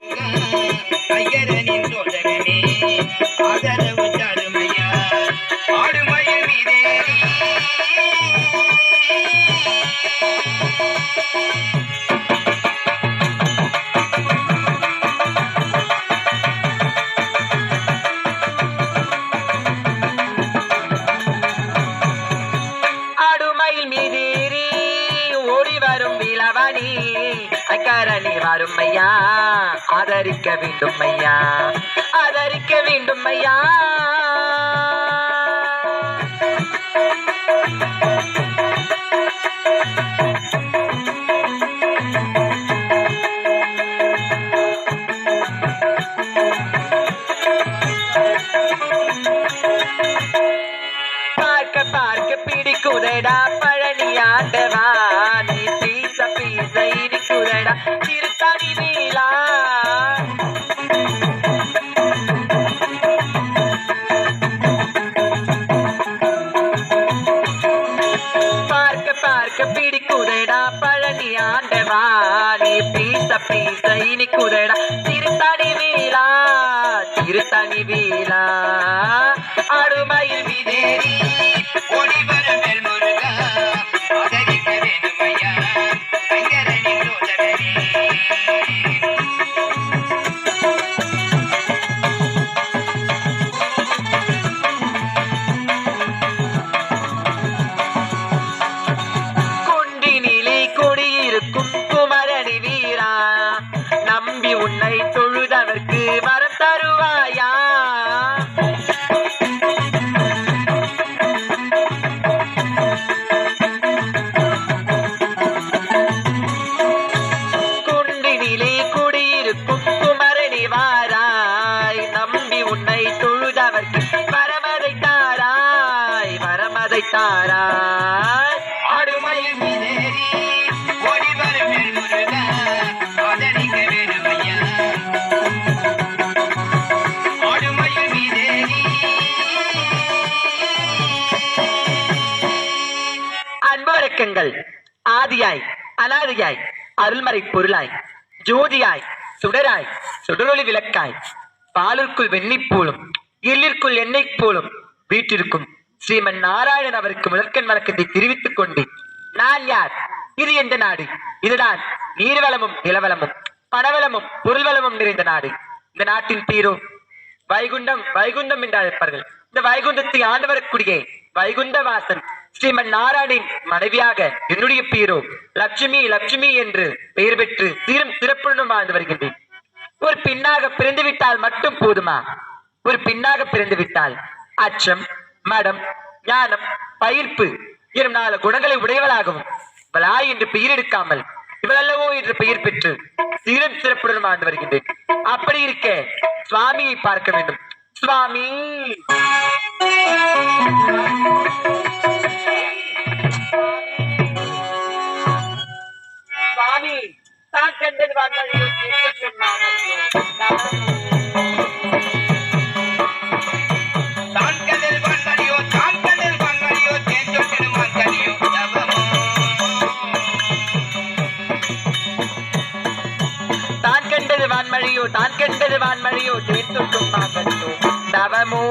ஐயரனின் தோழகனே ஆதரவு தருமையா ஆடுமயில் மீதேறி ஆடுமயில் மீதேறி ஓடி வரும் விளவனி அக்கரணி வரும் ஐயா ஆதரிக்க வேண்டும் ஐயா ஆதரிக்க வேண்டும் ஐயா பார்க்க பார்க்க பிடிக்குதடா பழனி ஆண்டவா நீ பீச பீச இனிக்குதடா திருத்தணி நீலா பார்க்க பார்க்க பிடிக்குதடா பழனி ஆண்டவா நீ பீச பீச இனிக்குதடா திருத்தணி வீலா திருத்தணி வீலா ஆடுமயில் மீதேறி ஓடி வரும் வெல் முருகா ஆதரிக்க வேண்டும் ஐயா ஐயரனின் தோழகனே குண்டினிலே கொடியிருக்கும் குமரணி வீரா நம்பி உன்னை தொழுதவர்க்கு வரம் தருவாயா குண்டினிலே குடியிருக்கும் குமரணி வாராய் நம்பி உன்னை தொழுதவர்க்கு வரமதை தாராய் வரமதை தாராய் ஆடுமயில் மீதேறி ஓடி வரும் வெல் முருகா ஆதரிக்க வேண்டும் ஐயா ஆடுமயில் மீதேறி அன்பு வணக்கங்கள். ஆதியாய் அனாதியாய் அருள்மறை பொருளாய் ஜோதியாய் சுடராய் சுடரொளி விளக்காய் பாலுக்குள் வெண்ணெய் போலும் எள்ளிற்குள் எண்ணெய் போலும் வீட்டிற்கும் ஸ்ரீமன் நாராயணன் அவருக்கு முதற்கண் வணக்கத்தை தெரிவித்துக் கொண்டு நான் யார், இது எந்த நாடு? இதுதான் நீர்வளமும் நிலவளமும் பணவளமும் பொருள்வளமும் நிறைந்த நாடு. இந்த நாட்டின் பேரோ வைகுண்டம். வைகுண்டம் என்று அழைப்பார்கள். இந்த வைகுண்டத்தை ஆண்டு வரக்கூடிய வைகுண்ட வாசன் ஸ்ரீமன் நாராயணின் மனைவியாக என்னுடைய பேரோ லட்சுமி. லட்சுமி என்று பெயர் பெற்று சீரும் சிறப்புடன் வாழ்ந்து வருகின்றேன். ஒரு பெண்ணாக பிறந்து விட்டால் மட்டும் போதுமா? ஒரு பெண்ணாக பிறந்து விட்டால் அச்சம், மடம், ஞானம், பயிர்ப்பு எனும் 4 குணங்களை உடையவளாகவும் இவளாய் என்று பெயர் எடுக்காமல் இவளல்லவோ என்று பெயர் பெற்று சீரும் சிறப்புடன் வாழ்ந்து வருகின்றேன். அப்படி இருக்க சுவாமியை பார்க்க வேண்டும். சுவாமி சுவாமி தான் கண்டது வாங்கலையோ தான் கண்டது வாங்கலையோ தான் கண்டது வாங்கலையோ தேஞ்சொட்டிடும் வாங்கலையோ தவமோ தான் கண்டது வான்மழையோ தான் கண்டது வான்மழையோ தேர்ந்தொட்டும் வாங்கலையோ தவமோ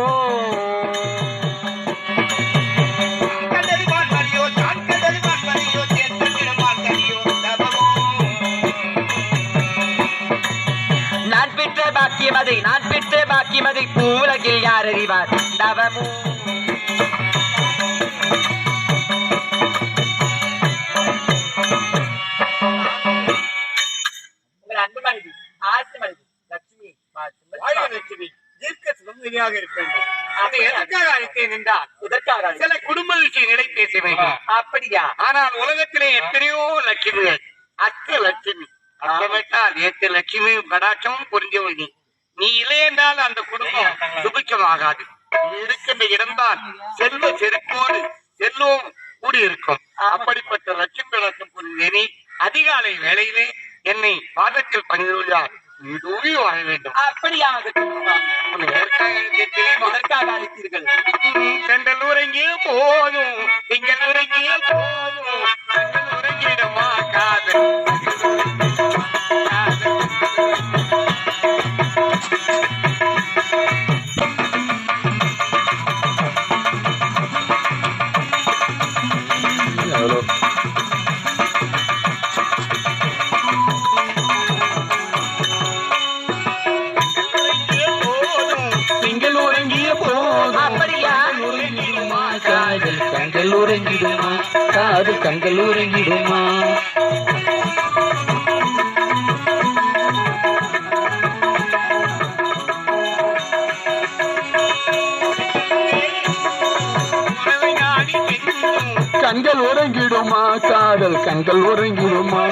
கண்டது வாங்கலையோ தான் கண்டது வாங்கலையோ தேஞ்சொட்டிடும் வாங்கலையோ தவமோ நான் பெற்ற பாக்கியமதை நான் பெற்ற பாக்கியமதை பூவுலகில் யார் அறிவார் தவமோ அன்பு மனைவி ஆசை மனைவி லட்சுமி லட்சுமி தீர்க்க சுதந்திரியாக இருக்க வேண்டும். அதை எதற்காக அழைத்தேன் என்றால் இதற்காக சில குடும்ப விஷயங்களை பேச வேண்டும். அப்படியா? ஆனால் உலகத்திலே எத்தனையோ லட்சுமிகள். அஷ்ட லட்சுமி அர்த்தமிட்டால் 8 லட்சுமி கடாட்சமும் புரிஞ்சவழி. நீ இல்லை என்றால் அந்த குடும்பம் சுபிக்கமாகாது. நீ இருக்கின்ற இடம்தான் செல்வ செருக்கோடு செல்வம் கூடியிருக்கும். அப்படிப்பட்ட லட்சுமி கடாட்சம் புரிந்தேனே அதிகாலை வேளையிலே என்னை பாதத்தில் பணிந்துள்ளார். நீடூழி வர வேண்டும். அப்படியாக அழைத்தீர்கள். சென்றல் உறங்கிய போதும் திங்கள் உறங்கிய போதும் சென்றல் உறங்கிடமா காதல் காதல் கண்கள் உறங்கிடுமா உறவை நாடி கெஞ்சும் கண்கள் உறங்கிடுமா காதல் கண்கள் உறங்கிடுமா